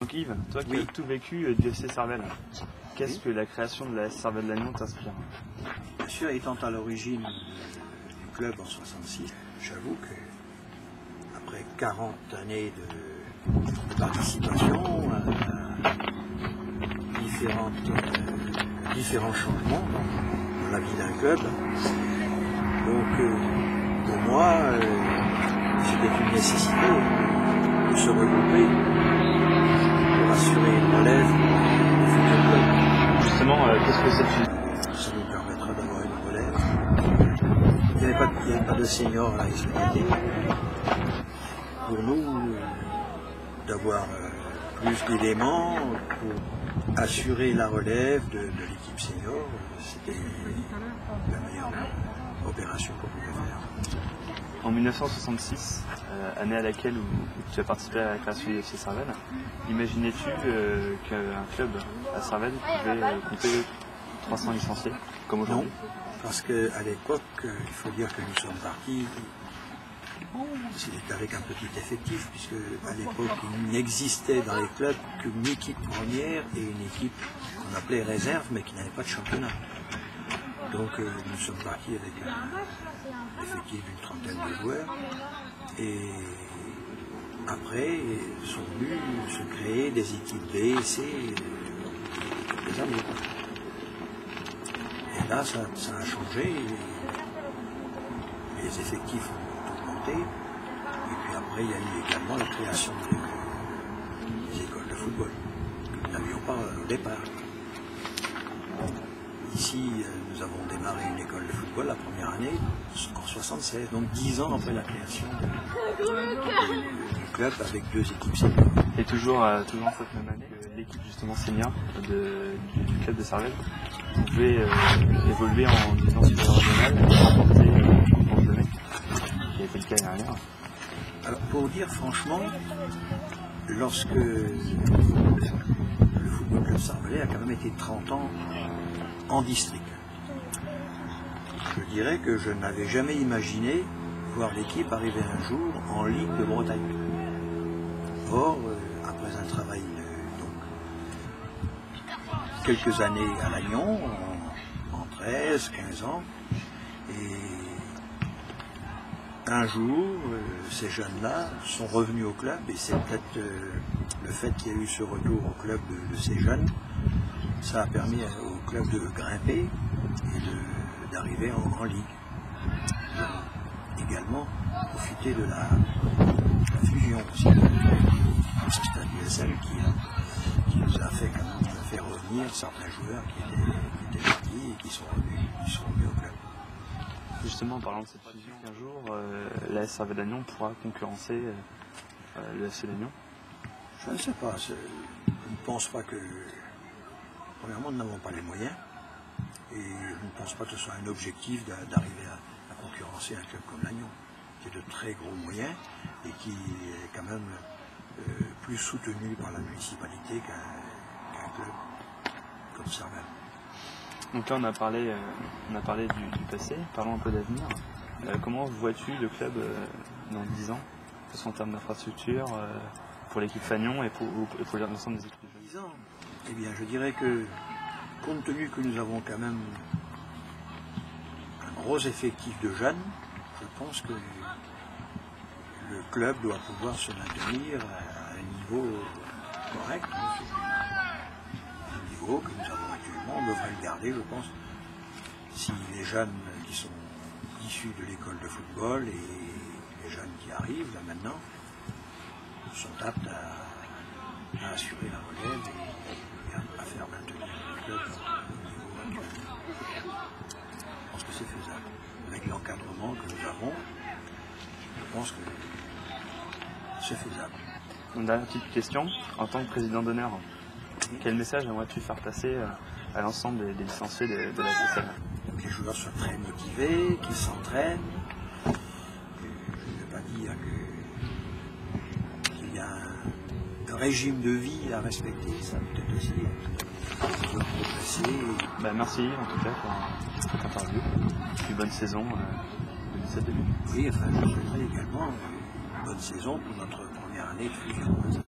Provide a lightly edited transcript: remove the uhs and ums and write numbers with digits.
Donc Yves, toi qui Oui. as tout vécu du FC Sarvel, qu'est-ce que la création de la Sarvel Lannion t'inspire? Bien sûr, étant à l'origine du club en 66, j'avoue que après 40 années de participation à différents changements dans la vie d'un club, donc pour moi, c'était une nécessité de se regrouper pour assurer une relève du futur club. Justement, qu'est-ce que c'est? Ça nous permettra d'avoir une relève. Il n'y avait pas de seniors à exploiter. Pour nous, d'avoir plus d'éléments pour assurer la relève de l'équipe senior, c'était la meilleure opération qu'on pouvait faire. En 1966, année à laquelle où tu as participé à la création du FC Sarvel, imaginais-tu qu'un club à Sarvel pouvait compter 300 licenciés comme aujourd'hui? Non, parce qu'à l'époque, il faut dire que nous sommes partis, c'était avec un petit effectif, puisque à l'époque, il n'existait dans les clubs qu'une équipe première et une équipe qu'on appelait réserve, mais qui n'avait pas de championnat. Donc nous sommes partis avec un effectif d'une trentaine de joueurs, et après sont venus se créer des équipes B et C quelques années. Et là, ça a changé, les effectifs ont augmenté, et puis après, il y a eu également la création des écoles de football, que nous n'avions pas au départ. Ici, nous avons démarré une école de football la première année, en 76, donc 10 ans après la création du club avec 2 équipes seniors. Et toujours en cette même année, l'équipe justement senior du club de Sarvel pouvait évoluer en division supérieure régionale et remporter en France de mai, qui a été le cas l'année dernière. Alors pour dire franchement, lorsque le football club sarvelais a quand même été 30 ans en district, je dirais que je n'avais jamais imaginé voir l'équipe arriver un jour en Ligue de Bretagne. Or, après un travail quelques années à Lannion, en 13, 15 ans, et un jour, ces jeunes-là sont revenus au club, et c'est peut-être le fait qu'il y a eu ce retour au club de ces jeunes, ça a permis au club de grimper et d'arriver en Ligue. Également, profiter de la fusion aussi du Stade USL qui nous a fait quand même faire revenir certains joueurs qui étaient partis et qui sont revenus au club. Justement, en parlant de cette fusion, un jour, la Sarvel Lannion pourra concurrencer le FC Lannion? Je ne sais pas. Je ne pense pas que... Premièrement, nous n'avons pas les moyens. Et je ne pense pas que ce soit un objectif d'arriver à concurrencer un club comme Lannion, qui a de très gros moyens et qui est quand même plus soutenu par la municipalité qu'un club comme Sarvel. Donc là, on a parlé du passé, parlons un peu d'avenir. Comment vois-tu le club dans 10 ans, que ce soit en termes d'infrastructure, pour l'équipe Fagnon et pour l'ensemble des équipes? 10 ans, eh bien, je dirais que, compte tenu que nous avons quand même un gros effectif de jeunes, je pense que le club doit pouvoir se maintenir à un niveau correct. Un niveau que nous avons actuellement, on devrait le garder, je pense, si les jeunes qui sont issus de l'école de football et les jeunes qui arrivent là maintenant sont aptes à assurer la relève et à faire maintenir le club au niveau actuel. Je pense que c'est faisable. Avec l'encadrement que nous avons, je pense que c'est faisable. Une dernière petite question, en tant que président d'honneur, quel message aimerais-tu faire passer à l'ensemble des licenciés de la CSL? Que les joueurs soient très motivés, qu'ils s'entraînent. Je ne vais pas dire qu'il y a un régime de vie à respecter, ça peut-être aussi progresser. Merci Yves, en tout cas pour cette interview. Puis bonne saison 2017-2018. Oui, enfin je souhaiterais également une bonne saison pour notre première année de fusion.